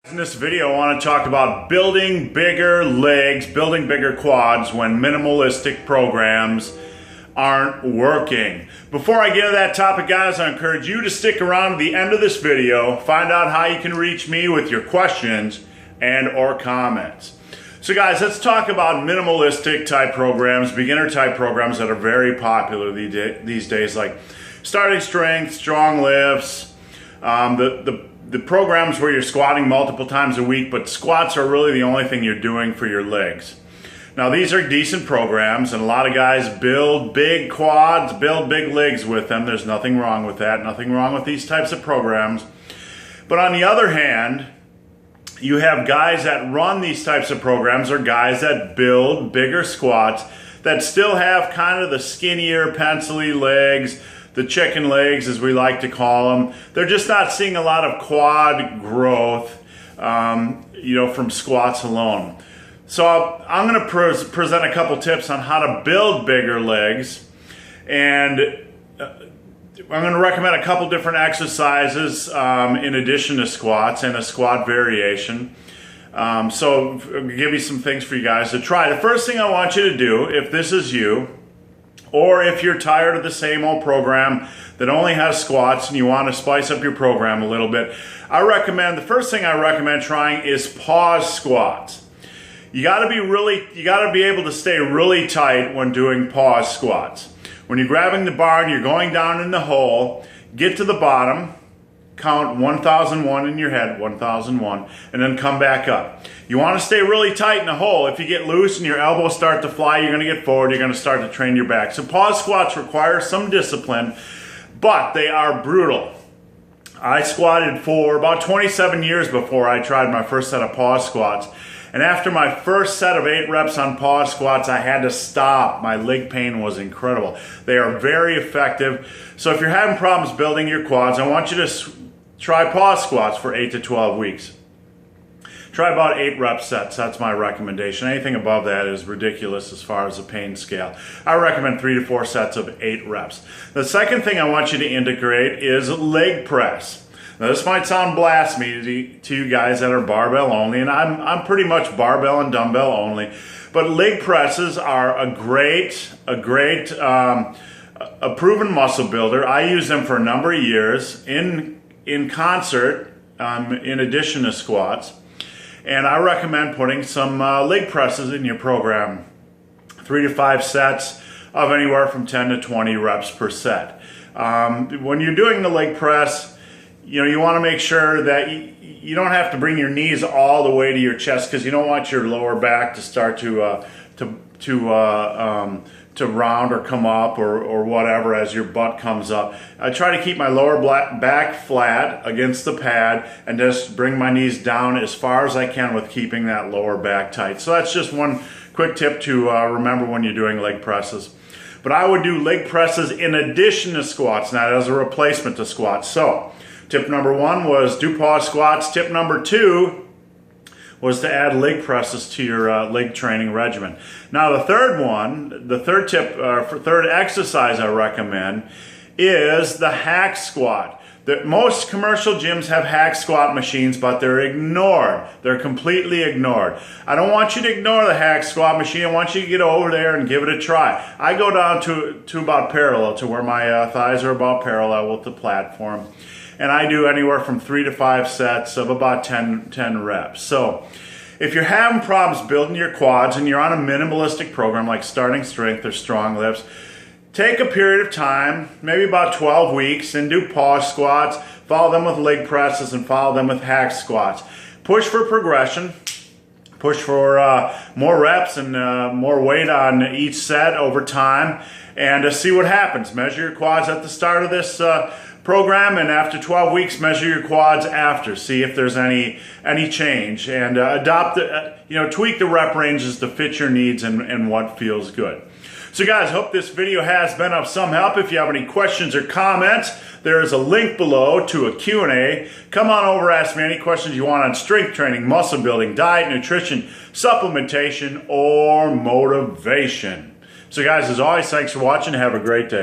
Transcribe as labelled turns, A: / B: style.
A: In this video, I want to talk about building bigger legs, building bigger quads when minimalistic programs aren't working. Before I get to that topic, guys, I encourage you to stick around to the end of this video, find out how you can reach me with your questions and or comments. So guys, let's talk about minimalistic type programs, beginner type programs that are very popular these days, like starting strength, strong lifts, the programs where you're squatting multiple times a week, but squats are really the only thing you're doing for your legs. Now these are decent programs, and a lot of guys build big quads, build big legs with them. There's nothing wrong with that, nothing wrong with these types of programs. But on the other hand, you have guys that run these types of programs or guys that build bigger squats that still have kind of the skinnier, pencil-y legs, the chicken legs as we like to call them. They're just not seeing a lot of quad growth, from squats alone. So I'm going to present a couple tips on how to build bigger legs, and I'm going to recommend a couple different exercises in addition to squats and a squat variation. So I'll give you some things for you guys to try. The first thing I want you to do, if this is you, or if you're tired of the same old program that only has squats and you want to spice up your program a little bit, the first thing I recommend trying is pause squats. You got to be able to stay really tight when doing pause squats. When you're grabbing the bar and you're going down in the hole, get to the bottom, count 1001 in your head, 1001, and then come back up. You want to stay really tight in the hole. If you get loose and your elbows start to fly, you're going to get forward, you're going to start to train your back. So pause squats require some discipline, but they are brutal. I squatted for about 27 years before I tried my first set of pause squats. And after my first set of 8 reps on pause squats, I had to stop. My leg pain was incredible. They are very effective. So if you're having problems building your quads, I want you to try pause squats for 8 to 12 weeks. Try about 8 rep sets. That's my recommendation. Anything above that is ridiculous as far as the pain scale. I recommend 3 to 4 sets of 8 reps. The second thing I want you to integrate is leg press. Now this might sound blasphemy to you guys that are barbell only, and I'm pretty much barbell and dumbbell only, but leg presses are a proven muscle builder. I use them for a number of years in concert, in addition to squats, and I recommend putting some leg presses in your program. 3 to 5 sets of anywhere from 10 to 20 reps per set. When you're doing the leg press, you want to make sure that you don't have to bring your knees all the way to your chest, because you don't want your lower back to start to round or come up or whatever as your butt comes up. I try to keep my lower back flat against the pad and just bring my knees down as far as I can with keeping that lower back tight. So that's just one quick tip to remember when you're doing leg presses. But I would do leg presses in addition to squats, not as a replacement to squats. So tip number 1 was do pause squats. Tip number 2 was to add leg presses to your leg training regimen. Now the third exercise I recommend is the hack squat. Most commercial gyms have hack squat machines, but they're ignored. They're completely ignored. I don't want you to ignore the hack squat machine. I want you to get over there and give it a try. I go down to about parallel, to where my thighs are about parallel with the platform. And I do anywhere from 3 to 5 sets of about 10 reps. So if you're having problems building your quads and you're on a minimalistic program like starting strength or strong lifts, take a period of time, maybe about 12 weeks, and do pause squats, follow them with leg presses, and follow them with hack squats. Push for progression. Push for more reps and more weight on each set over time, and see what happens. Measure your quads at the start of this program, and after 12 weeks, measure your quads after. See if there's any change, and tweak the rep ranges to fit your needs and what feels good. So guys, hope this video has been of some help. If you have any questions or comments, there is a link below to a Q&A. Come on over, ask me any questions you want on strength training, muscle building, diet, nutrition, supplementation, or motivation. So guys, as always, thanks for watching. Have a great day.